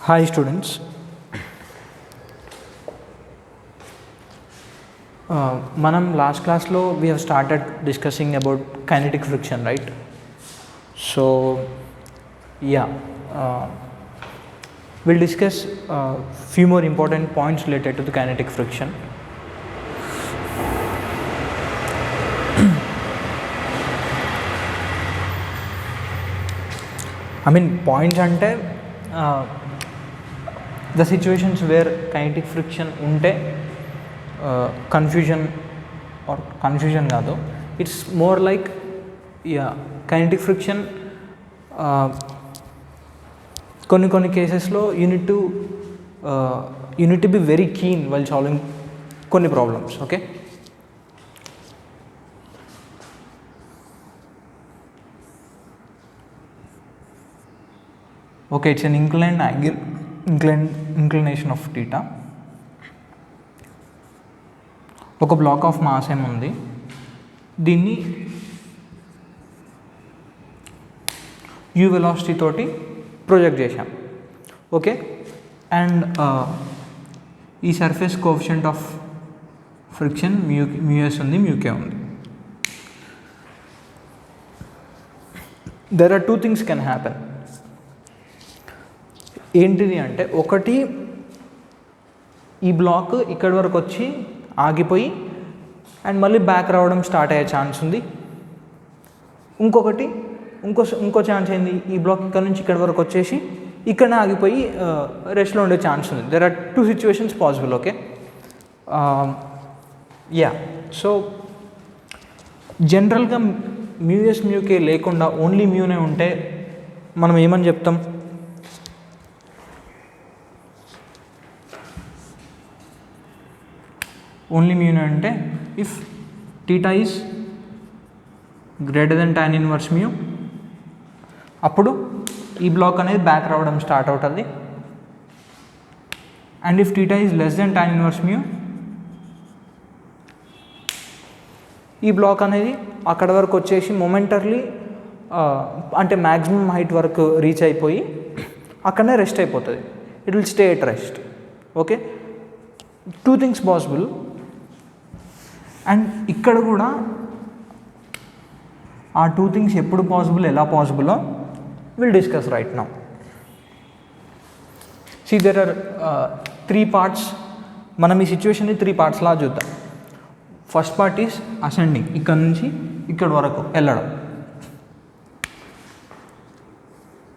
Hi students. Manam last class lo we have started discussing about kinetic friction, right? So yeah, we'll discuss few more important points related to the kinetic friction. I mean points ante the situations where kinetic friction unte confusion కాదు, it's more like kinetic friction కొన్ని కేసెస్లో you need to be very keen while solving కొన్ని problems. Okay, it's an inclined angle, inclination of theta. ఒక block of mass ఏముంది, దీన్ని you velocity తోటి project చేశాం. Okay, and ఈ surface coefficient of friction mu s ఉంది, మ్యూకే ఉంది. There are two things can happen. ఏంటిది అంటే, ఒకటి ఈ బ్లాక్ ఇక్కడి వరకు వచ్చి ఆగిపోయి అండ్ మళ్ళీ బ్యాక్ రావడం స్టార్ట్ అయ్యే ఛాన్స్ ఉంది. ఇంకో ఛాన్స్ ఏంది, ఈ బ్లాక్ ఇక్కడ నుంచి ఇక్కడ వరకు వచ్చేసి ఇక్కడనే ఆగిపోయి రెస్ట్లో ఉండే ఛాన్స్ ఉంది. There are two situations possible. Okay, so జనరల్గా మ్యూఎస్ మ్యూకే లేకుండా ఓన్లీ మ్యూనే ఉంటే మనం ఏమని చెప్తాం, ఓన్లీ మ్యూనే అంటే if theta is greater then tan inverse mu, అప్పుడు ఈ బ్లాక్ అనేది బ్యాక్ రావడం స్టార్ట్ అవుతుంది. And if theta is less than tan inverse mu, ఈ బ్లాక్ అనేది అక్కడ వరకు వచ్చేసి మొమెంటర్లీ అంటే మ్యాక్సిమం హైట్ వరకు రీచ్ అయిపోయి అక్కడనే రెస్ట్ అయిపోతుంది. It will stay at rest. Okay, two things possible. And ఇక్కడ కూడా ఆ టూ థింగ్స్ ఎప్పుడు పాసిబుల్, ఎలా పాసిబుల్లో will discuss right now. See there are three parts. మనం ఈ సిచ్యువేషన్ని త్రీ పార్ట్స్లా చూద్దాం. ఫస్ట్ పార్ట్ ఈస్ అసెండింగ్, ఇక్కడ నుంచి ఇక్కడ వరకు వెళ్ళడం.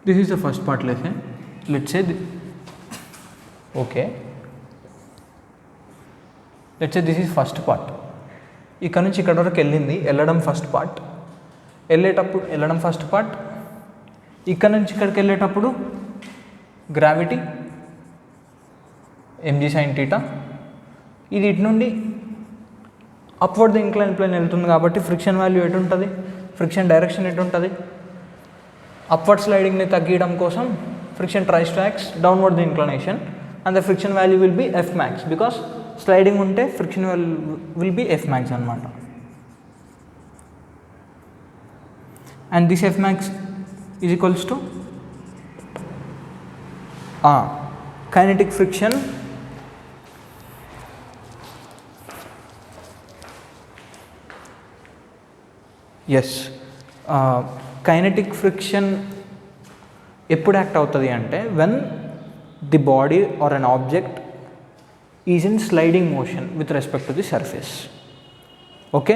This is the first part. Let's say okay, let's say this is first part. ఇక్కడ నుంచి ఇక్కడ వరకు వెళ్ళడం ఫస్ట్ పార్ట్. వెళ్ళడం ఫస్ట్ పార్ట్. ఇక్కడ నుంచి ఇక్కడికి వెళ్ళేటప్పుడు గ్రావిటీ mg sin θ. ఇది ఇటు నుండి అప్వర్డ్ ది ఇంక్లైన్ ప్లేన్ వెళ్తుంది కాబట్టి ఫ్రిక్షన్ వాల్యూ ఎటు ఉంటుంది, ఫ్రిక్షన్ డైరెక్షన్ ఎటు ఉంటుంది, అప్వర్డ్ స్లైడింగ్ని తగ్గించడం కోసం friction tries to act downward the inclination and the friction value will be F max. Because sliding ఉంటే friction will be F max అనమాట. And this F max is equals to kinetic friction kinetic friction ఎప్పుడు act అవుతుంది అంటే when the body or an object is in sliding motion with respect to the surface. Okay,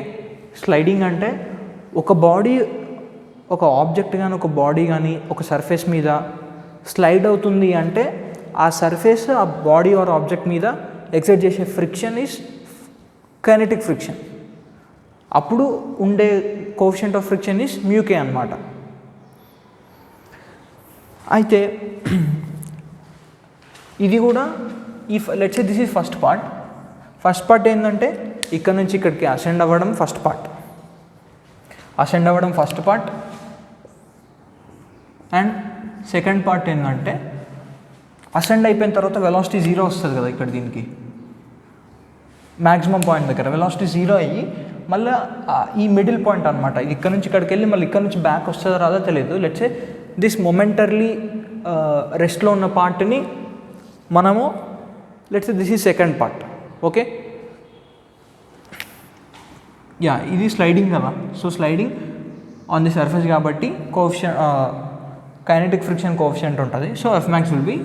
sliding అంటే ఒక body, ఒక object కానీ ఒక body కానీ ఒక సర్ఫేస్ మీద స్లైడ్ అవుతుంది అంటే ఆ సర్ఫేస్ ఆ బాడీ ఆర్ ఆబ్జెక్ట్ మీద ఎక్సర్ట్ చేసే ఫ్రిక్షన్ ఈజ్ కైనెటిక్ ఫ్రిక్షన్. అప్పుడు ఉండే coefficient of friction is mu K అనమాట. అయితే ఇది కూడా ఈ let's say this is first part ఏంటంటే ఇక్కడ నుంచి ఇక్కడికి అసెండ్ అవ్వడం first part. And second part ఏంటంటే అసెండ్ అయిపోయిన తర్వాత వెలాసిటీ 0 వస్తుంది కదా, ఇక్కడ దీనికి మ్యాక్సిమం పాయింట్ దగ్గర వెలాసిటీ 0 అయ్యి మళ్ళీ ఈ మిడిల్ పాయింట్ అనమాట. ఇక్కడ నుంచి ఇక్కడికి వెళ్ళి మళ్ళీ ఇక్కడ నుంచి బ్యాక్ వస్తుందో రాదో తెలియదు. లెట్స్ సే దిస్ మొమెంటర్లీ రెస్ట్లో ఉన్న పార్ట్ని మనము let's this is second part. Okay, yeah ఇది స్లైడింగ్ కదా. So sliding on the surface కాబట్టి కోఎఫిషియంట్ కైనెటిక్ ఫ్రిక్షన్ కోఎఫిషియంట్ ఉంటుంది. So F max will be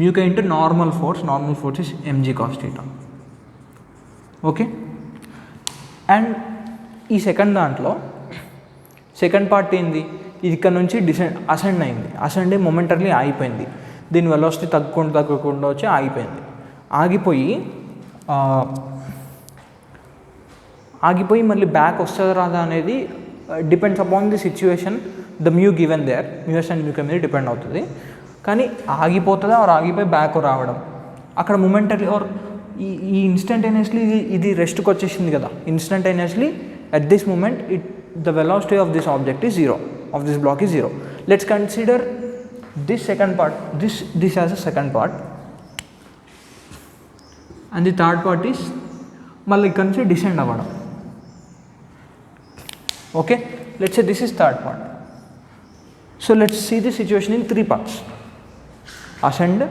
mu K into normal force is MG cos theta. Okay, and ఈ second దాంట్లో second part ఏంది, ఇది ఇక్కడ నుంచి అసెండ్ అయింది. అసెండ్ మొమెంటర్లీ ఆగిపోయింది. దీని వెలాసిటీ తగ్గకుండా వచ్చి ఆగిపోయింది. ఆగిపోయి మళ్ళీ బ్యాక్ వస్తుందా రాదా అనేది depends upon the situation, the mu given there, mu s and mu k మీద డిపెండ్ అవుతుంది. కానీ ఆగిపోతుందా ఆర్ ఆగిపోయి బ్యాక్ రావడం, అక్కడ మొమెంటరీ ఆర్ ఈ ఇన్స్టంటేనియస్లీ ఇది రెస్ట్కి వచ్చేసింది కదా. ఇన్స్టంటేనియస్లీ at this moment the velocity of this object is zero, of this block is zero. Let's consider this second part, this as a second part, and the third part is మళ్ళీ ఇక్కడ నుంచి descend అవ్వడం. Okay, let's say this is third part. So let's see the situation in 3 parts. Ascend,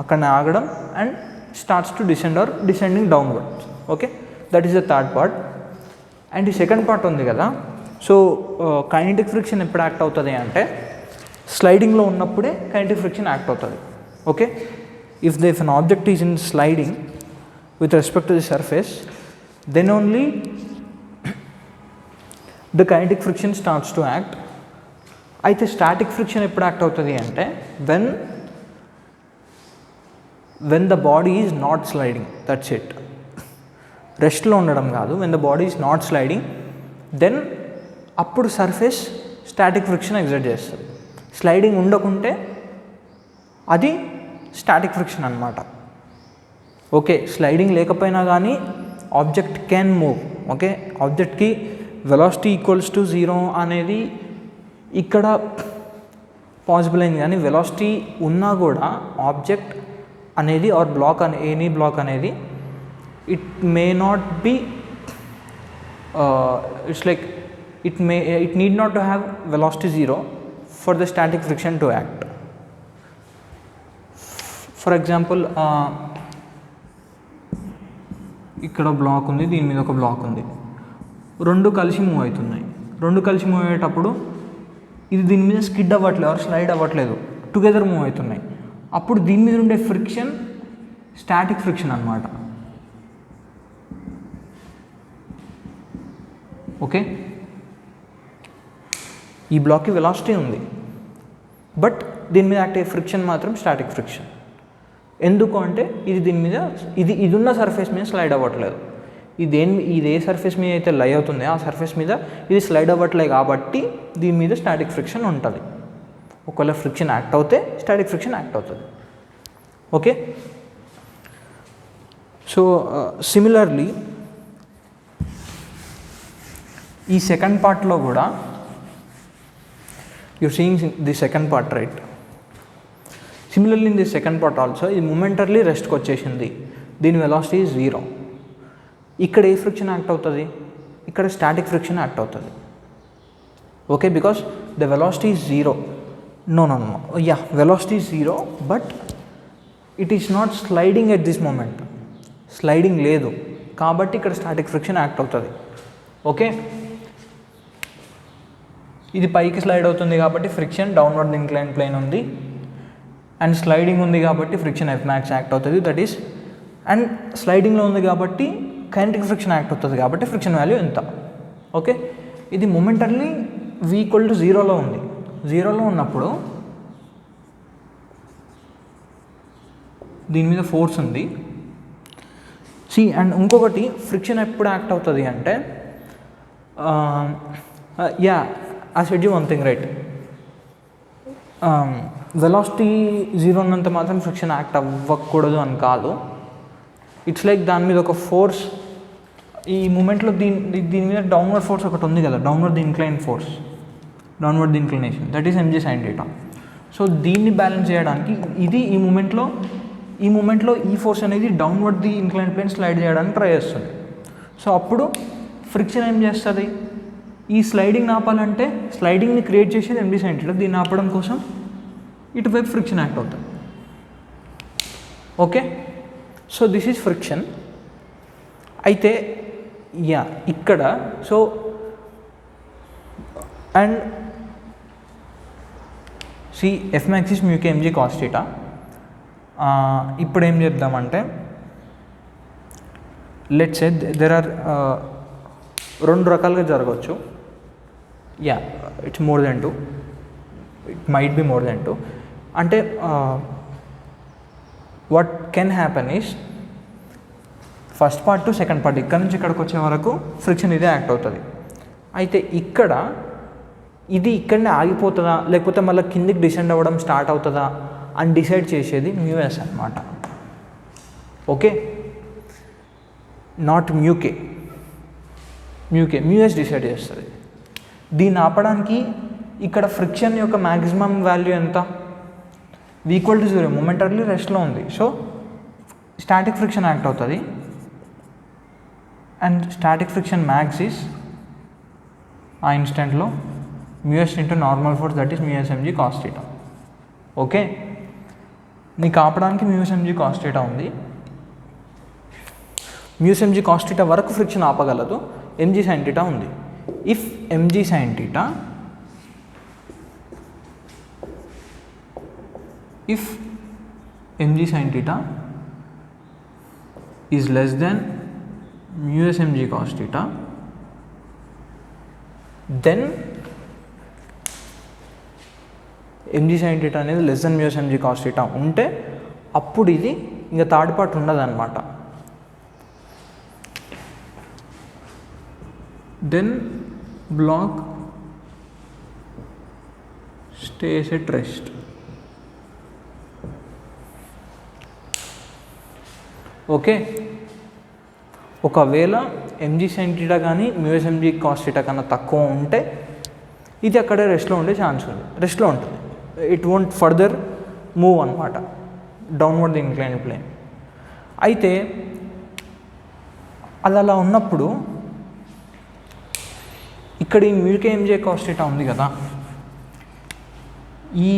అక్కడ ఆగడం, and starts to descend or descending downwards. Okay, that is the third part. And ఈ second part ఉంది కదా. So kinetic friction ఎప్పుడు act అవుతుంది అంటే స్లైడింగ్లో ఉన్నప్పుడే kinetic friction act అవుతుంది. Okay, if an object is in sliding with respect to the surface, then only the kinetic friction starts to act. అయితే static friction ఎప్పుడు act అవుతుంది అంటే when the body is not sliding, that's it. రెస్ట్లో ఉండడం కాదు, when the body is not sliding, then అప్పుడు surface static friction exert చేస్తుంది. Sliding ఉండకుంటే అది స్టాటిక్ ఫ్రిక్షన్ అన్నమాట. ఓకే, స్లైడింగ్ లేకపోయినా కానీ ఆబ్జెక్ట్ క్యాన్ మూవ్. ఓకే, ఆబ్జెక్ట్కి వెలాసిటీ ఈక్వల్స్ టు 0 అనేది ఇక్కడ పాసిబుల్ అయింది. కానీ వెలాసిటీ ఉన్నా కూడా ఆబ్జెక్ట్ అనేది ఆర్ బ్లాక్ ఎనీ బ్లాక్ అనేది it may not be it's like it need not to have velocity 0 for the static friction to act. For example, ఇక్కడ బ్లాక్ ఉంది, దీని మీద ఒక బ్లాక్ ఉంది, రెండు కలిసి మూవ్ అవుతున్నాయి. రెండు కలిసి మూవ్ అయ్యేటప్పుడు ఇది దీని మీద స్కిడ్ అవ్వట్లేదు ఆర్ స్లైడ్ అవ్వట్లేదు, టుగెదర్ మూవ్ అవుతున్నాయి. అప్పుడు దీని మీద ఉండే ఫ్రిక్షన్ స్టాటిక్ ఫ్రిక్షన్ అన్నమాట. ఓకే, ఈ బ్లాక్కి వెలాసిటీ ఉంది, బట్ దీని మీద యాక్ట్ అయ్యే ఫ్రిక్షన్ మాత్రం స్టాటిక్ ఫ్రిక్షన్. ఎందుకు అంటే ఇది దీని మీద ఇది ఉన్న సర్ఫేస్ మీద స్లైడ్ అవ్వట్లేదు. ఇది ఏ సర్ఫేస్ మీద అయితే లై అవుతుంది ఆ సర్ఫేస్ మీద ఇది స్లైడ్ అవ్వట్లేదు కాబట్టి దీని మీద స్టాటిక్ ఫ్రిక్షన్ ఉంటుంది. ఒకవేళ ఫ్రిక్షన్ యాక్ట్ అవుతే స్టాటిక్ ఫ్రిక్షన్ యాక్ట్ అవుతుంది. ఓకే, సో సిమిలర్లీ ఈ సెకండ్ పార్ట్లో కూడా you're seeing the second part, right? Similarly in the second part also ఇది మొమెంటర్లీ రెస్ట్కి వచ్చేసింది, దీని వెలాసిటీ 0. ఇక్కడ ఏ ఫ్రిక్షన్ యాక్ట్ అవుతుంది, ఇక్కడ స్టాటిక్ ఫ్రిక్షన్ యాక్ట్ అవుతుంది. Okay, because the velocity is 0. No ya, velocity is 0 but it is not sliding at this moment. Sliding లేదు కాబట్టి ఇక్కడ స్టాటిక్ ఫ్రిక్షన్ యాక్ట్ అవుతుంది. ఓకే, ఇది పైకి స్లైడ్ అవుతుంది కాబట్టి ఫ్రిక్షన్ డౌన్వర్డ్ ఇంక్లైన్ ప్లేన్ ఉంది, అండ్ స్లైడింగ్ ఉంది కాబట్టి ఫ్రిక్షన్ ఎఫ్ మ్యాక్స్ యాక్ట్ అవుతుంది. దట్ ఈస్, అండ్ స్లైడింగ్లో ఉంది కాబట్టి కైనెటిక్ ఫ్రిక్షన్ యాక్ట్ అవుతుంది కాబట్టి ఫ్రిక్షన్ వాల్యూ ఎంత. ఓకే, ఇది మొమెంటర్లీ v = 0లో ఉంది. 0లో ఉన్నప్పుడు దీని మీద ఫోర్స్ ఉంది. అండ్ ఇంకొకటి ఫ్రిక్షన్ ఎప్పుడు యాక్ట్ అవుతుంది అంటే I said you one thing, right? Velocity 0 ఉన్నంత మాత్రం ఫ్రిక్షన్ యాక్ట్ అవ్వకూడదు అని కాదు. ఇట్స్ లైక్ దాని మీద ఒక ఫోర్స్, ఈ మూమెంట్లో దీని మీద డౌన్వర్డ్ ఫోర్స్ ఒకటి ఉంది కదా, downward inclination, that is mg sin θ. So దీన్ని బ్యాలెన్స్ చేయడానికి ఇది ఈ మూమెంట్లో ఈ ఫోర్స్ అనేది downward the incline plane slide చేయడానికి ట్రై చేస్తుంది. సో అప్పుడు ఫ్రిక్షన్ ఏం చేస్తుంది, ఈ స్లైడింగ్ ఆపాలంటే స్లైడింగ్ని క్రియేట్ చేసేది mg sin θ. దీన్ని ఆపడం కోసం ఇటువైపు ఫ్రిక్షన్ యాక్ట్ అవుతుంది. Okay, so this is friction. అయితే ఇక్కడ so and see F max is mu k MG cos theta. ఇప్పుడు ఏం చేద్దామంటే లెట్స్ సే దెర్ ఆర్ రెండు రకాలుగా జరగవచ్చు. It's more than 2, it might be more than 2. అంటే what can happen is first part to second part ఇక్కడ నుంచి ఇక్కడికి వచ్చే వరకు ఫ్రిక్షన్ ఇదే యాక్ట్ అవుతుంది. అయితే ఇక్కడ ఇది ఇక్కడనే ఆగిపోతుందా లేకపోతే మళ్ళీ కిందికి డిసెండ్ అవ్వడం స్టార్ట్ అవుతుందా అని డిసైడ్ చేసేది మ్యూఎస్ అనమాట. Okay, not mu k. Mu s decide చేస్తుంది. దీన్ని ఆపడానికి ఇక్కడ ఫ్రిక్షన్ యొక్క మ్యాక్సిమం వాల్యూ ఎంత? Equal to 0. మొమెంటరీ రెస్ట్లో ఉంది. సో స్టాటిక్ ఫ్రిక్షన్ యాక్ట్ అవుతుంది and static friction max is ఆ ఇన్స్టెంట్లో mu s into normal force, that is mu s MG cos theta. Okay, నీకు ఆపడానికి మ్యూఎస్ ఎంజీ కాస్ థీటా ఉంది. మ్యూఎస్ ఎంజీ కాస్ థీటా వరకు ఫ్రిక్షన్ ఆపగలదు. ఎంజీ సైన్ థీటా ఉంది. If MG sine theta if mg sin theta is less than mu s mg cos theta, then mg sin theta అనేది less than mu s mg cos theta ఉంటే అప్పుడు ఇది ఇంకా third part ఉండదన్నమాట. Then block stays at rest. Okay, ఒకవేళ mg sine theta కానీ mu s MG cos theta కన్నా తక్కువ ఉంటే ఇది అక్కడే రెస్ట్లో ఉండే ఛాన్స్ ఉంది, రెస్ట్లో ఉంటుంది. ఇట్ వోంట్ ఫర్దర్ మూవ్ అనమాట డౌన్వర్డ్ ది ఇంక్లైన్ ప్లేన్. అయితే అలా ఉన్నప్పుడు ఇక్కడ ఈ మ్యూకే ఎంజే కాస్ థీటా ఉంది కదా, ఈ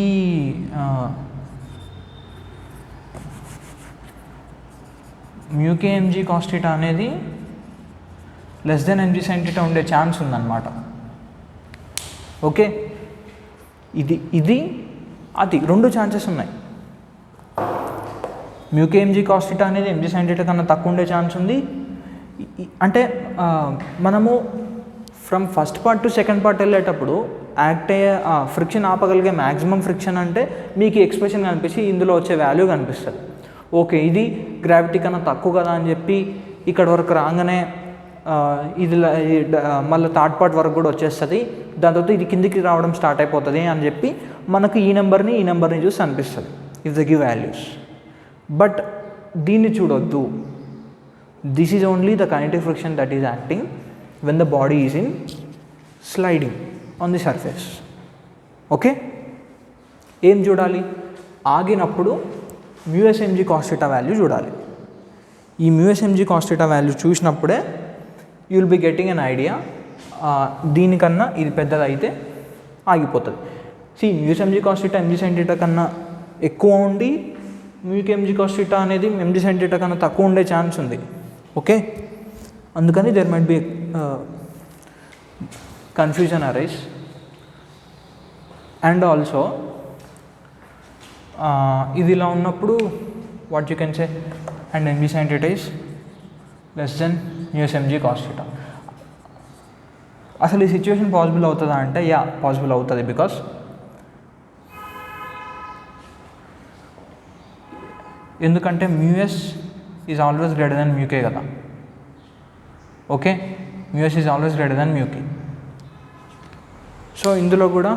మ్యూకే ఎంజీ కాస్ థీటా అనేది less than MG sine theta ఉండే ఛాన్స్ ఉందన్నమాట. ఓకే, ఇది అది రెండు ఛాన్సెస్ ఉన్నాయి. మ్యూకే ఎంజీ కాస్ థీటా అనేది ఎంజీ సైన్ థీటా కన్నా తక్కువ ఉండే ఛాన్స్ ఉంది. అంటే మనము from first part to second part వెళ్ళేటప్పుడు యాక్ట్ అయ్యే ఫ్రిక్షన్ ఆపగలిగే మ్యాక్సిమం ఫ్రిక్షన్ అంటే మీకు ఎక్స్ప్రెషన్ కనిపించి ఇందులో వచ్చే వాల్యూ కనిపిస్తుంది. ఓకే, ఇది గ్రావిటీ కన్నా తక్కువ కదా అని చెప్పి ఇక్కడ వరకు రాగానే ఇది మళ్ళీ థర్డ్ పార్ట్ వరకు కూడా వచ్చేస్తుంది. దాని తర్వాత ఇది కిందికి రావడం స్టార్ట్ అయిపోతుంది అని చెప్పి మనకు ఈ నెంబర్ని చూసి అనిపిస్తుంది if the give values. But దీన్ని చూడొద్దు. This is only the kinetic friction that is acting when the body is in sliding on the surface. Okay, ఏం చూడాలి? ఆగినప్పుడు mu s MG cos theta value చూడాలి. ఈ mu s MG cos theta value చూసినప్పుడే you will be getting an idea. దీనికన్నా ఇది పెద్దదైతే ఆగిపోతుంది. Mu s MG cos theta MG sine theta కన్నా ఎక్కువ ఉండి మ్యూకే ఎంజీ కాస్ థీటా అనేది ఎంజీ సైన్ థీటా కన్నా తక్కువ ఉండే ఛాన్స్ ఉంది. ఓకే, అందుకని there might be confusion arise. And also ఇది ఇలా ఉన్నప్పుడు what you can say and MG sine theta is less than mu s MG cos theta. అసలు ఈ సిచ్యువేషన్ పాసిబుల్ అవుతుందా అంటే పాసిబుల్ అవుతుంది. బికాస్ ఎందుకంటే mu s is always greater than mu k కదా. Okay, mu s is always greater than mu k. So ఇందులో కూడా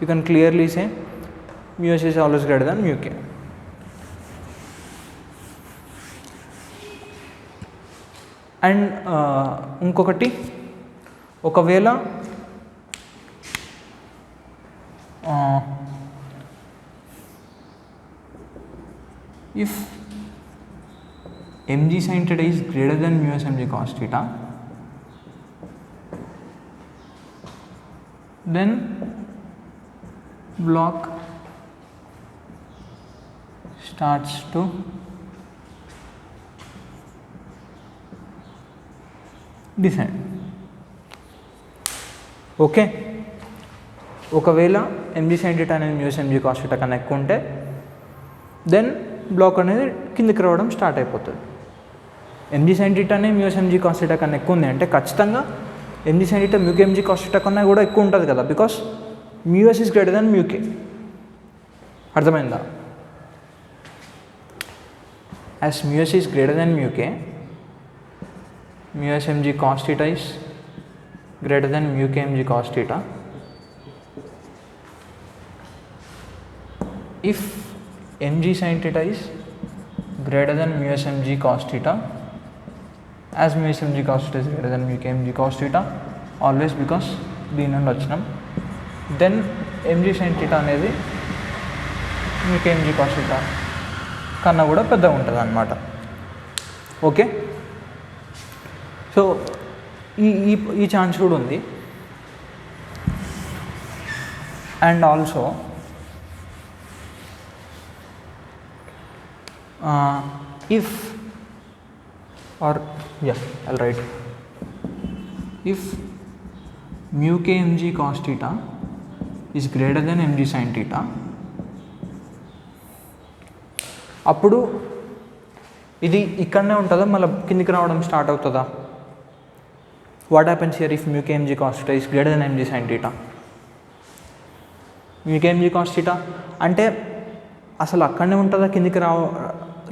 you can clearly say mu s is always greater than mu k. And ఇంకొకటి, ఒకవేళ if mg sin theta is greater than mu s mg cos theta, then block starts to descend. Okay, ఒకవేళ mg sin theta అనేది muse mg cos theta కన్నా ఎక్కువ ఉంటే then black అనేది కిందికి రావడం స్టార్ట్ అయిపోతుంది. mg sin theta అనేది మ్యూస్ mg cos theta కన్నా ఎక్కువ ఉంది అంటే ఖచ్చితంగా mg sin theta mu k mg cos theta కన్నా కూడా ఎక్కువ ఉంటుంది కదా, because mu s is greater than mu k. అర్థమైందా? As mu s is greater than mu k, mu s mg cos theta is greater than mu k mg cos theta. If mg sin theta is greater than mu s mg cos theta, as mu s mg cos theta is greater than mu k mg cos theta, always because దీని నుండి వచ్చినాం, then mg sin theta అనేది mu k mg cos theta కన్నా కూడా పెద్దగా ఉంటుంది అన్నమాట. Okay, so ఈ ఛాన్స్ కూడా ఉంది. And also if or I'll write if mu k mg cos theta is greater than mg sin theta, అప్పుడు ఇది ఇక్కడనే ఉంటుందా మళ్ళీ కిందికి రావడం స్టార్ట్ అవుతుందా? What happens here if mu k mg cos theta is greater than mg sin theta? mu k mg cos theta అంటే అసలు అక్కడనే ఉంటుందా,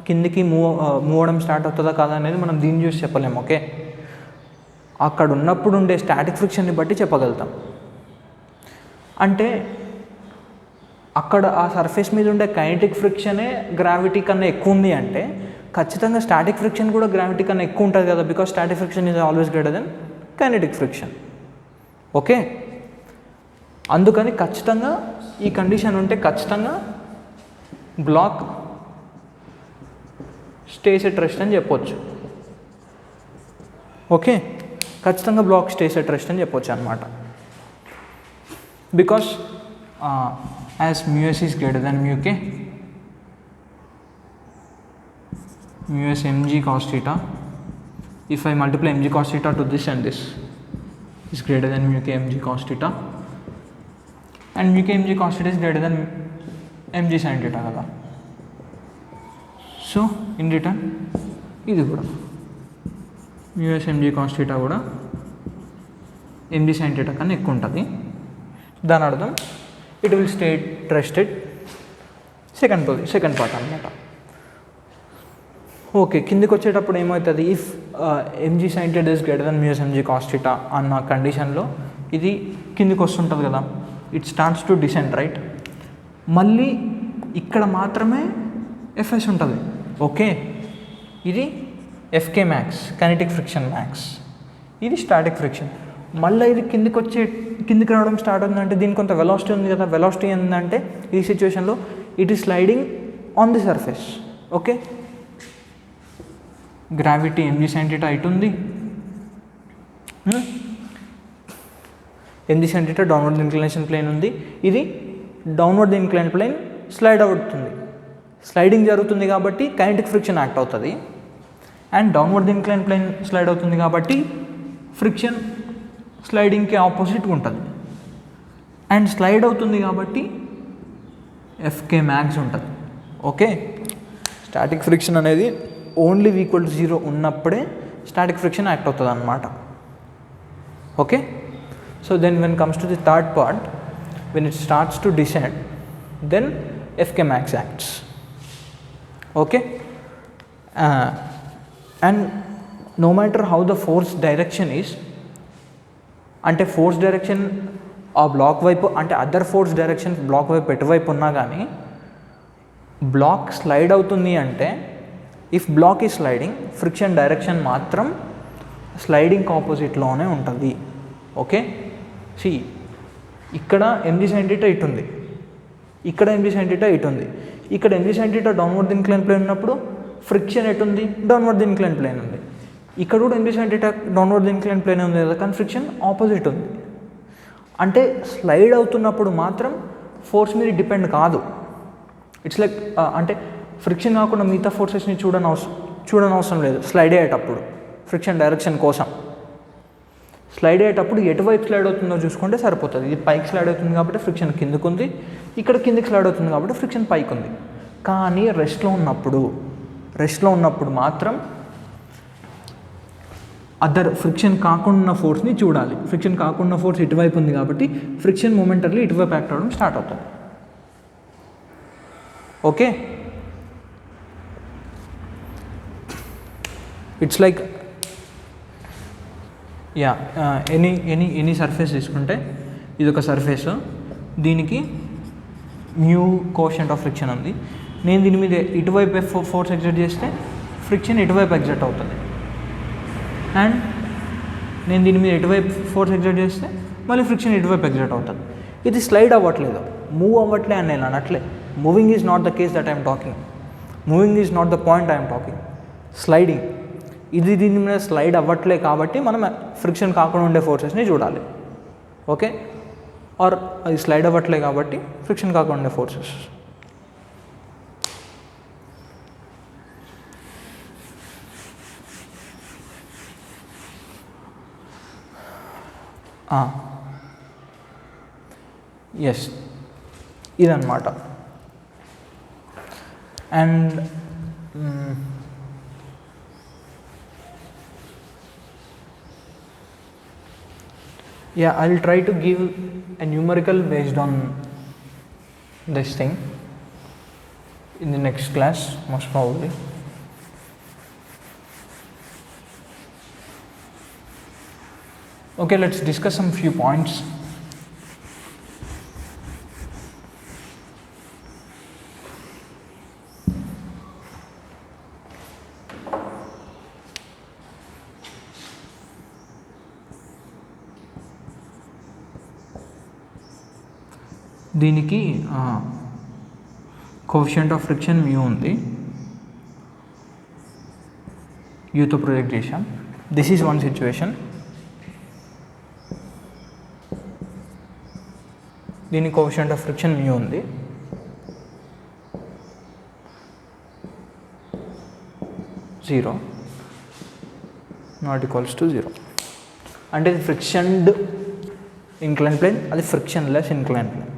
కిందికి మూవ్ అవ్వడం స్టార్ట్ అవుతుందా కాదా అనేది మనం దీన్ని చూసి చెప్పలేము. ఓకే, అక్కడ ఉన్నప్పుడు ఉండే స్టాటిక్ ఫ్రిక్షన్ని బట్టి చెప్పగలుగుతాం. అంటే అక్కడ ఆ సర్ఫేస్ మీద ఉండే కైనెటిక్ ఫ్రిక్షనే గ్రావిటీ కన్నా ఎక్కువ ఉంది అంటే ఖచ్చితంగా స్టాటిక్ ఫ్రిక్షన్ కూడా గ్రావిటీ కన్నా ఎక్కువ ఉంటుంది కదా, because static friction is always greater then kinetic friction. Okay, అందుకని ఖచ్చితంగా ఈ కండిషన్ ఉంటే ఖచ్చితంగా బ్లాక్ స్టేస్ ఎట్ రెస్ట్ అని చెప్పొచ్చు. ఓకే, ఖచ్చితంగా బ్లాక్ స్టేస్ ఎట్ రెస్ట్ అని చెప్పొచ్చు అనమాట. Because as mu s is greater than mu k, mu s MG cos theta, if I multiply mg cos theta to this and this is greater than mu k mg cos theta, and mu k mg cos theta is greater than mg sin theta kada. So in return ఇది కూడా mu s mg cos theta కూడా mg sin theta కన్నా ఎక్కువ ఉంటుంది. దాని అర్థం it will stay rested second part అనమాట. Okay, కిందికి వచ్చేటప్పుడు ఏమవుతుంది, if MG sine theta is greater than mu s MG cos theta అన్న కండిషన్లో ఇది కిందికి వస్తుంటుంది కదా, it starts to descend right. మళ్ళీ ఇక్కడ మాత్రమే ఎఫ్ఎస్ ఉంటుంది. ఓకే, ఇది F k max, kinetic friction max, ఇది స్టాటిక్ ఫ్రిక్షన్. మళ్ళీ ఇది కిందికి రావడం స్టార్ట్ అవుతుందంటే దీనికి కొంత వెలాసిటీ ఉంది కదా, వెలాసిటీ ఏంటంటే ఈ సిచ్యువేషన్లో it is sliding on the surface. Okay, gravity MG sine theta ఇటు ఉంది, mg sine theta downward inclination plane ఉంది, ఇది డౌన్వర్డ్ ఇంక్లైన్ ప్లేన్ స్లైడ్ అవుతుంది. స్లైడింగ్ జరుగుతుంది కాబట్టి కైనెటిక్ ఫ్రిక్షన్ యాక్ట్ అవుతుంది, and downward incline plane slide అవుతుంది కాబట్టి ఫ్రిక్షన్ స్లైడింగ్కి ఆపోజిట్గా ఉంటుంది. అండ్ స్లైడ్ అవుతుంది కాబట్టి ఎఫ్కే మ్యాక్స్ ఉంటుంది. ఓకే, స్టాటిక్ ఫ్రిక్షన్ అనేది ఓన్లీ ఈక్వల్ టు 0 ఉన్నప్పుడే స్టాటిక్ ఫ్రిక్షన్ యాక్ట్ అవుతుంది అన్నమాట. Okay, so then when comes to the third part, when it starts to descend then f k max acts. Okay, and no matter how the force direction is, అంటే force direction ఆ block వైపు, అంటే other force direction black వైపు ఎటువైపు ఉన్నా కానీ black slide అవుతుంది అంటే, ఇఫ్ బ్లాక్ ఈ స్లైడింగ్, ఫ్రిక్షన్ డైరెక్షన్ మాత్రం స్లైడింగ్ ఆపోజిట్లోనే ఉంటుంది. ఓకే, సి ఇక్కడ ఎంజీ సైన్ థీటా ఇటు ఉంది, ఇక్కడ ఎంజీ సైన్ థీటా ఇటు ఉంది, ఇక్కడ mg sine theta downward incline plane ఉన్నప్పుడు ఫ్రిక్షన్ ఎటు ఉంది, డౌన్వర్డ్ ఇంక్లైన్ ప్లేన్ ఉంది. ఇక్కడ కూడా mg sine theta downward incline plane ఉంది కదా, కానీ ఫ్రిక్షన్ ఆపోజిట్ ఉంది. అంటే స్లైడ్ అవుతున్నప్పుడు మాత్రం ఫోర్స్ మీద డిపెండ్ కాదు. ఇట్స్ లైక్ అంటే ఫ్రిక్షన్ కాకుండా మిగతా ఫోర్సెస్ని చూడనవసరం లేదు స్లైడ్ అయ్యేటప్పుడు. ఫ్రిక్షన్ డైరెక్షన్ కోసం స్లైడ్ అయ్యేటప్పుడు ఎటువైపు స్లైడ్ అవుతుందో చూసుకుంటే సరిపోతుంది. ఇది పైకి స్లైడ్ అవుతుంది కాబట్టి ఫ్రిక్షన్ కిందకు ఉంది, ఇక్కడ కిందకి స్లైడ్ అవుతుంది కాబట్టి ఫ్రిక్షన్ పైకి ఉంది. కానీ రెస్ట్లో ఉన్నప్పుడు మాత్రం అదర్ ఫ్రిక్షన్ కాకుండా ఫోర్స్ని చూడాలి. ఫ్రిక్షన్ కాకుండా ఫోర్స్ ఇటువైపు ఉంది కాబట్టి ఫ్రిక్షన్ మొమెంటర్లీ ఇటువైపు యాక్ట్ అవ్వడం స్టార్ట్ అవుతుంది. Okay, it's like any surface తీసుకుంటే ఇది ఒక సర్ఫేస్, దీనికి మ్యూ కోషంట్ ఆఫ్ ఫ్రిక్షన్ ఉంది. నేను దీని మీద ఇటువైపు ఫోర్స్ ఎగ్జర్ట్ చేస్తే ఫ్రిక్షన్ ఇటువైపు ఎగ్జర్ట్ అవుతుంది, అండ్ నేను దీని మీద ఎటువైపు ఫోర్స్ ఎగ్జర్ట్ చేస్తే మళ్ళీ ఫ్రిక్షన్ ఇటువైపు ఎగ్జర్ట్ అవుతుంది. ఇది స్లైడ్ అవ్వట్లేదు, మూవ్ అవ్వట్లే అని నేను అనట్లే. Moving is not the case that I'm talking, moving is not the point I'm talking. Sliding, ఇది దీని మీద స్లైడ్ అవ్వట్లే కాబట్టి మనం ఫ్రిక్షన్ కాకుండా ఉండే ఫోర్సెస్ని చూడాలి. ఓకే, ఆర్ అది స్లైడ్ అవ్వట్లే కాబట్టి ఫ్రిక్షన్ కాకుండా ఉండే ఫోర్సెస్. ఎస్, ఇదన్నమాట. And I'll try to give a numerical based on this thing in the next class, most probably. Okay, let's discuss some few points. దీనికి కోఎఫిషియంట్ ఆఫ్ ఫ్రిక్షన్ మ్యూ ఉంది, యూతో project చేశాం. This is one situation. దీని coefficient of friction mu ఉంది, zero, not equals to zero. అంటే ఇది frictioned incline plane, అది frictionless incline plane.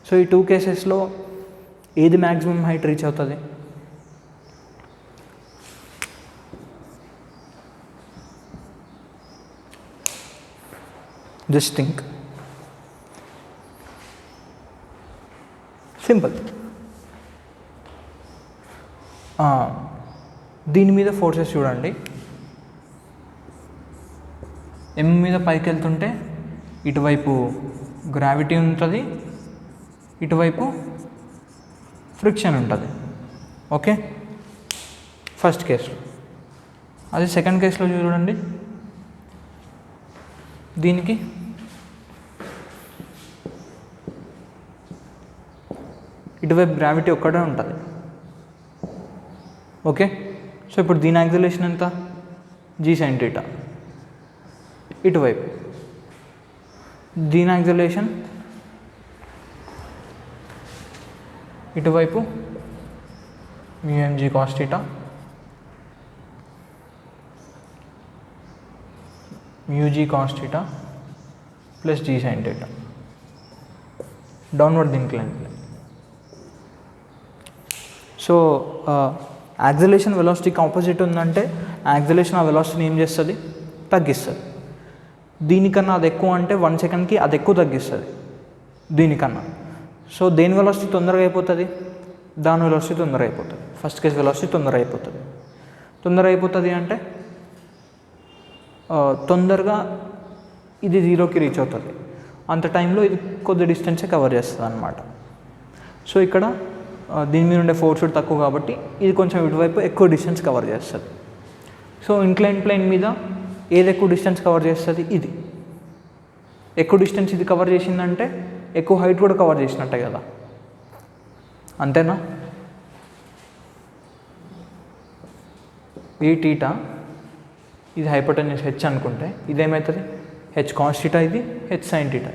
So ఈ టూ కేసెస్లో ఏది మ్యాక్సిమం హైట్ రీచ్ అవుతుంది? Just think, simple. దీని మీద ఫోర్సెస్ చూడండి. ఎం మీద పైకి వెళ్తుంటే ఇటువైపు గ్రావిటీ ఉంటుంది, ఇటువైపు ఫ్రిక్షన్ ఉంటుంది. ఓకే, ఫస్ట్ కేసులో. అదే సెకండ్ కేసులో చూడండి, దీనికి ఇటువైపు గ్రావిటీ ఒక్కటే ఉంటుంది. ఓకే, సో ఇప్పుడు దీని యాక్సిలరేషన్ ఎంత? G sine theta. ఇటువైపు దీని యాక్సిలరేషన్ ఇటువైపు mu MG cos theta, mu G cos theta plus G sine theta. Downward incline plane. So acceleration వెలాసిటీకి ఆపోజిట్ ఉందంటే యాక్సిలరేషన్ ఆ వెలాసిటీని ఏం చేస్తుంది? తగ్గిస్తుంది. దీనికన్నా అది ఎక్కువ అంటే 1 సెకండ్కి అది ఎక్కువ తగ్గిస్తుంది దీనికన్నా. సో దేని వెలాసిటీ తొందరగా అయిపోతుంది? దాని వెలాసిటీ తొందరగా అయిపోతుంది. ఫస్ట్ కేస్ వెలాసిటీ తొందరగా అయిపోతుంది అంటే తొందరగా ఇది జీరోకి రీచ్ అవుతుంది. అంత టైంలో ఇది కొద్ది డిస్టెన్సే కవర్ చేస్తుంది అన్నమాట. సో ఇక్కడ దీని మీద ఉండే ఫోర్స్ తక్కువ కాబట్టి ఇది కొంచెం ఇటువైపు ఎక్కువ డిస్టెన్స్ కవర్ చేస్తుంది. సో ఇంక్లైన్ ప్లేన్ మీద ఏది ఎక్కువ డిస్టెన్స్ కవర్ చేస్తుంది? ఇది ఎక్కువ డిస్టెన్స్ ఇది కవర్ చేసిందంటే ఎక్కువ హైట్ కూడా కవర్ చేసినట్టే కదా, అంతేనా? ఈ టీటా ఇది హైపోటెన్యూస్ హెచ్ అనుకుంటే ఇదేమవుతుంది? హెచ్ కాస్ థీటా, ఇది హెచ్ సైన్ థీటా.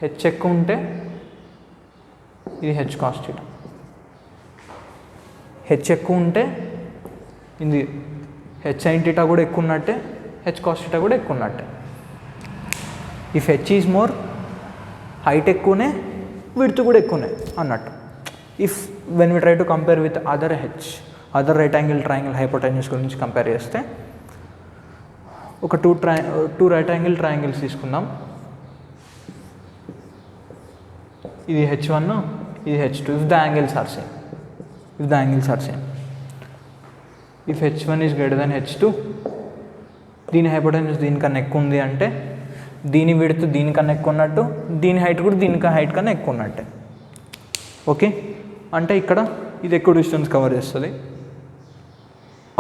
హెచ్ ఎక్కువ ఉంటే ఇది హెచ్ కాస్ థీటా. హెచ్ ఎక్కువ ఉంటే ఇది హెచ్ సైన్ థీటా కూడా ఎక్కువ ఉన్నట్టే, హెచ్ కాస్ థీటా కూడా ఎక్కువ ఉన్నట్టే. If H is more, height ఎక్కువనే, విడ్త్ కూడా ఎక్కువనే అన్నట్టు. If when we try to compare with other right angle triangle hypotenuse గురించి కంపేర్ చేస్తే, ఒక టూ రైట్ యాంగిల్ ట్రయాంగిల్స్ తీసుకుందాం. ఇది H1, ఇది H2. If the angles are same, if H1 is greater than H2, దీని హైపోటెన్యూస్ దీనికన్నా ఎక్కువ ఉంది అంటే దీని విడ్త్ దీనికన్నా ఎక్కువ ఉన్నట్టు, దీని హైట్ కూడా దీనికి హైట్ కన్నా ఎక్కువ ఉన్నట్టే. ఓకే, అంటే ఇక్కడ ఇది ఎక్కువ డిస్టెన్స్ కవర్ చేస్తుంది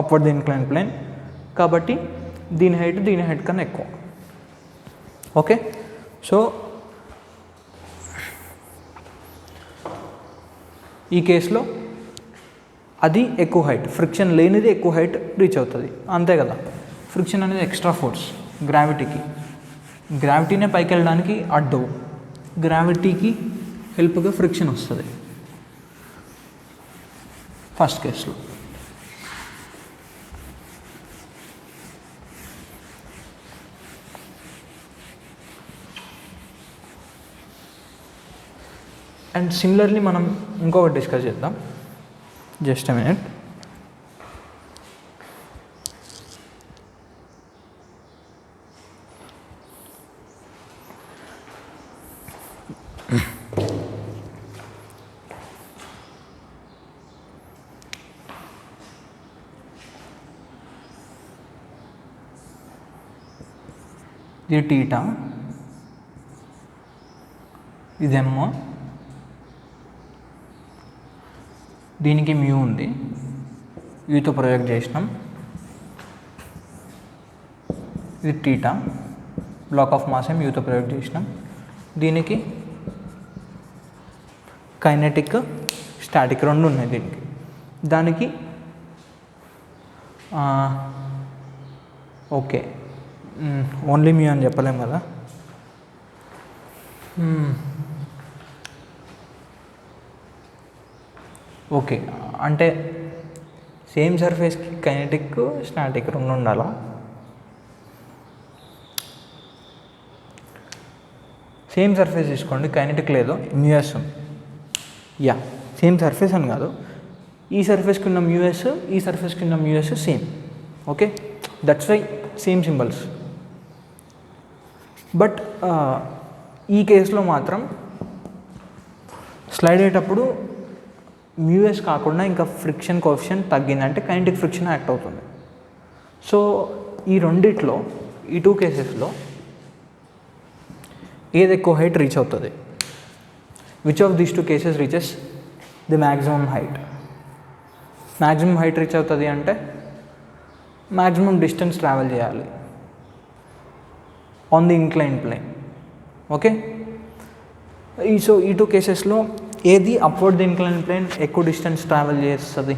అప్వర్డ్ ఇన్క్లైన్ ప్లేన్, కాబట్టి దీని హైట్ కన్నా ఎక్కువ. ఓకే, సో ఈ కేసులో అది ఎక్కువ హైట్, ఫ్రిక్షన్ లేనిది ఎక్కువ హైట్ రీచ్ అవుతుంది, అంతే కదా. ఫ్రిక్షన్ అనేది ఎక్స్ట్రా ఫోర్స్ గ్రావిటీనే పైకి వెళ్ళడానికి అడ్డు, గ్రావిటీకి హెల్ప్గా ఫ్రిక్షన్ వస్తుంది ఫస్ట్ కేసులో. అండ్ సిమిలర్లీ మనం ఇంకొకటి డిస్కస్ చేద్దాం. Just a minute. ఇది టీటా, ఇదేమో దీనికి మ్యూ ఉంది, యూతో ప్రొజెక్ట్ చేసినాం. ఇది టీటా, బ్లాక్ ఆఫ్ మాస్ యూతో ప్రొజెక్ట్ చేసినాం. దీనికి కైనెటిక్, స్టాటిక్ రెండు ఉన్నాయి. దానికి ఓకే, ఓన్లీ మ్యూ అని చెప్పలేం కదా. ఓకే, అంటే సేమ్ సర్ఫేస్కి కైనెటిక్, స్టాటిక్ రెండు ఉండాలా? సేమ్ సర్ఫేస్ తీసుకోండి, కైనెటిక్ లేదు, మ్యూఎస్. యా, సేమ్ సర్ఫేస్ అని కాదు, ఈ సర్ఫేస్కి ఉన్న మ్యూఎస్, ఈ సర్ఫేస్కి ఉన్న mu s same. Okay, that's why same symbols. But ఈ కేసులో మాత్రం స్లైడ్ అయ్యేటప్పుడు మ్యూఎస్ కాకుండా ఇంకా ఫ్రిక్షన్ కోఎఫిషియంట్ తగ్గిందంటే కైనెటిక్ ఫ్రిక్షన్ యాక్ట్ అవుతుంది. సో ఈ రెండిట్లో, ఈ టూ కేసెస్లో ఏది ఎక్కువ హైట్ రీచ్ అవుతుంది? Which of these two cases reaches the maximum height? Maximum height reach అవుతుంది అంటే మ్యాక్సిమం డిస్టెన్స్ ట్రావెల్ చేయాలి on the incline plane. Okay, so ఈ టూ కేసెస్లో ఏది అప్వర్డ్ ది ఇంక్లైన్ ప్లేన్ ఎక్కువ డిస్టెన్స్ ట్రావెల్ చేస్తుంది?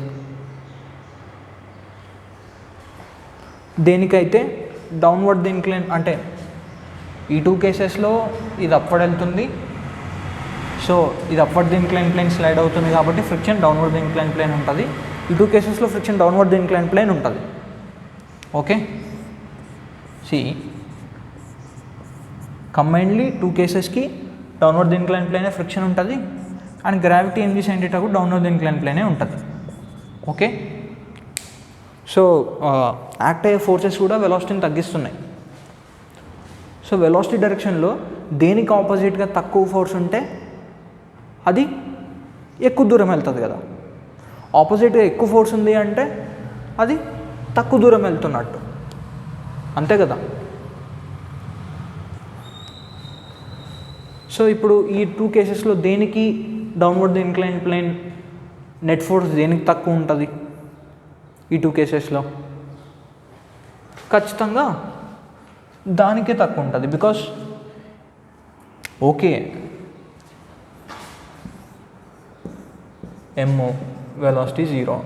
దేనికైతే డౌన్వర్డ్ ది ఇంక్లైన్, అంటే ఈ టూ కేసెస్లో ఇది అప్వర్డ్ వెళ్తుంది, సో ఇది upward the incline plane slide అవుతుంది కాబట్టి friction downward the incline plane ఉంటుంది. ఈ టూ కేసెస్లో friction downward the incline plane ఉంటుంది. ఓకే, సి కంబైన్లీ టూ కేసెస్కి డౌన్వర్డ్ ది ఇంక్లైన్ ప్లేనే ఫ్రిక్షన్ ఉంటుంది, and gravity MG sine theta కూడా డౌన్వర్డ్ ది ఇంక్లైన్ ప్లేనే ఉంటుంది. ఓకే, సో యాక్ట్ అయ్యే ఫోర్సెస్ కూడా వెలాసిటీని తగ్గిస్తున్నాయి. సో వెలాసిటీ డైరెక్షన్లో దేనికి ఆపోజిట్గా తక్కువ ఫోర్స్ ఉంటే అది ఎక్కువ దూరం వెళ్తుంది కదా. ఆపోజిట్గా ఎక్కువ ఫోర్స్ ఉంది అంటే అది తక్కువ దూరం వెళ్తున్నట్టు, అంతే కదా. సో ఇప్పుడు ఈ టూ కేసెస్లో దేనికి downward incline plane net force దేనికి తక్కువ ఉంటుంది? ఈ టూ కేసెస్లో ఖచ్చితంగా దానికే తక్కువ ఉంటుంది. Because okay, M velocity 0,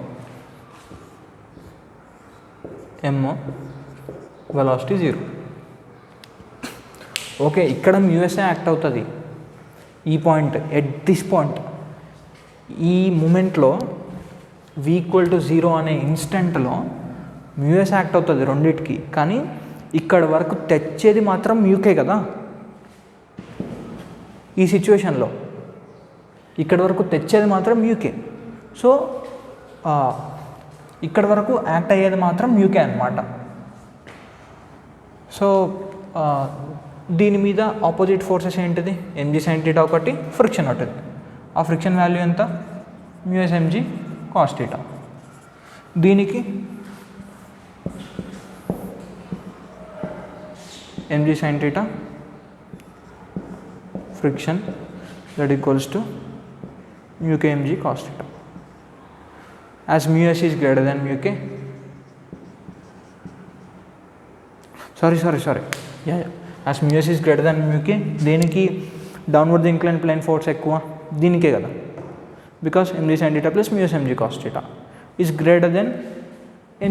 M velocity 0. Okay, ఇక్కడ మ్యూఎస్ఏ యాక్ట్ అవుతుంది ఈ పాయింట్, ఎట్ దిస్ పాయింట్ ఈ మూమెంట్లో v ఈక్వల్ టు 0 అనే ఇన్స్టెంట్లో మ్యూఎస్ యాక్ట్ అవుతుంది రెండిటికి, కానీ ఇక్కడ వరకు తెచ్చేది మాత్రం మ్యూకే కదా. ఈ సిచ్యువేషన్లో ఇక్కడ వరకు తెచ్చేది మాత్రం మ్యూకే. సో ఇక్కడ వరకు యాక్ట్ అయ్యేది మాత్రం మ్యూకే అనమాట. సో దీని మీద ఆపోజిట్ ఫోర్సెస్ ఏంటిది, ఎంజీ సైన్ థీటా ఒకటి, ఫ్రిక్షన్ ఒకటి. ఆ ఫ్రిక్షన్ వాల్యూ ఎంత, మ్యూఎస్ ఎంజీ కాస్ థీటా. దీనికి MG sine theta friction that equals to mu k mg cos theta. As mu s is greater than mu k, sorry, as mu s is greater than mu k, దేనికి downward incline plane force ఎక్కువ, దీనికే కదా, because mg sin theta plus mu s mg cos theta is greater than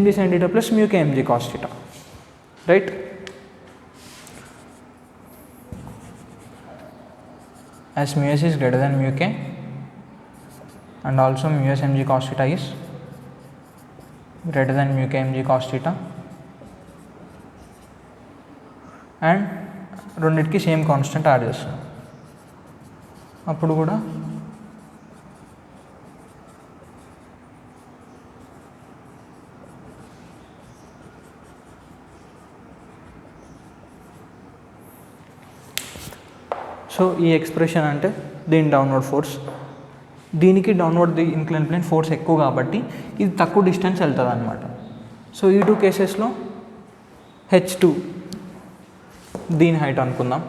mg sin theta plus mu k mg cos theta, right? As mu s is greater than mu k and also mu s mg cos theta is greater than mu k mg cos theta, and రెండింటికి same constant add చేస్తాం. అప్పుడు కూడా so ఈ expression అంటే దీని downward force, దీనికి downward incline plane force ఎక్కువ కాబట్టి ఇది తక్కువ డిస్టెన్స్ వెళ్తుంది అనమాట. సో ఈ టూ కేసెస్లో h2 దీని హైట్ అనుకుందాం,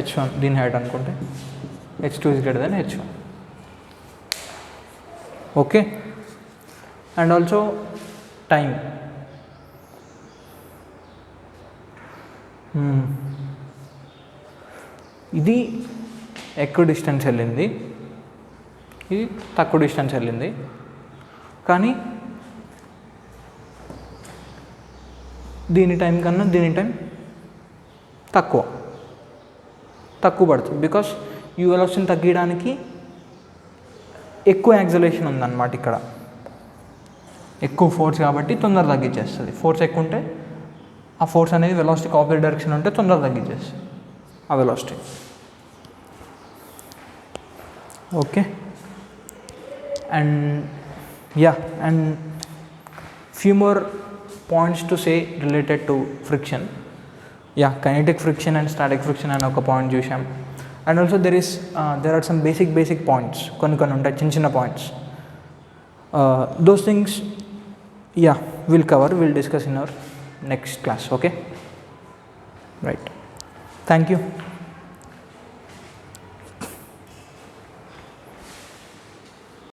h1 దీని హైట్ అనుకుంటే h2 is greater than h1. Okay, and also time. ఇది ఎక్కువ డిస్టెన్స్ వెళ్ళింది, ఇది తక్కువ డిస్టెన్స్ వెళ్ళింది, కానీ దీని టైం కన్నా దీని టైం తక్కువ పడుతుంది. బికాస్ ఈ వెలాసిటీని తగ్గించడానికి ఎక్కువ యాక్సలరేషన్ ఉందన్నమాట, ఇక్కడ ఎక్కువ ఫోర్స్ కాబట్టి తొందర తగ్గించేస్తుంది. ఫోర్స్ ఎక్కువ ఉంటే ఆ ఫోర్స్ అనేది వెలాసిటీకి ఆపోజిట్ డైరెక్షన్ ఉంటే తొందర తగ్గించేస్తుంది ఆ velocity. Okay, and and few more points to say related to friction. Kinetic friction and static friction అని ఒక పాయింట్ చూసాం. And also there are some basic points, కొన్ని ఉంటాయి చిన్న points. Those things we'll discuss in our next class. Okay, right, thank you.